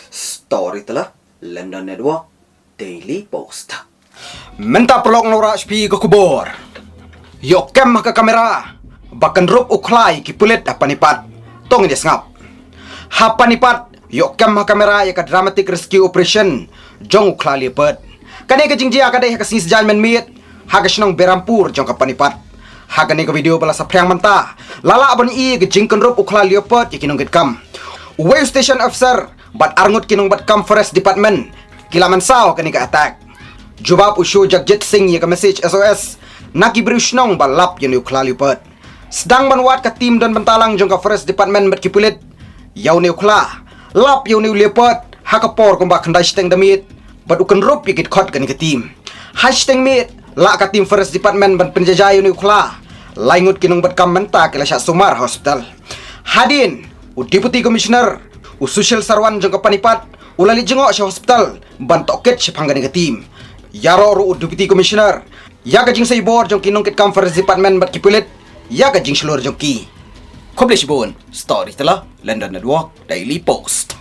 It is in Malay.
Story telah London Network Daily Post. Menta pelok nora HP ke kubur. Yok kem ke kamera. Bahkan rup uklai ki pulit apanipat. Tong ini ngap. Hapanipat yok kem ke kamera ya ke dramatic rescue operation. Jong uklai lipet. Kani ke jingjia kadai ke sini sejalan menmit. Haga senang berampur jong kapanipat. Haga ni ke video bala sapriang mentah. Lala abon i ke jingkan rup uklai lipet ya kinong kam. Way station officer bat arngut kinong bat kam forest department. Kilaman sao kani ke attack. Jubab usyo Jagjit Singh ya ke message SOS. Naki berusnong balap yang uklai lipet. Sedang manwat ke tim dan bentalang jong ke forest department bat kipulit. Yau ni ukla. Lap yau ni lipet. Hakapor kumbak kendai steng damit. Bat ukan rup yakit kot kani ke tim. Hashtag mit. La ka tim forest department ban penjajah yau ni ukla. Laingut kinong bat kam menta ke Lasyak Sumar hospital. Hadin. Deputy Commissioner, Social Sarwan jong kapanipat, ulali jengok sa hospital, bantoket sa panggani ka team. Yaro ru Deputy Commissioner, yaga jing sa ibor jong kinungkit conference department bat kipulit, yaga jing seluruh jong ki. Koblish bon, story telah London Network Daily Post.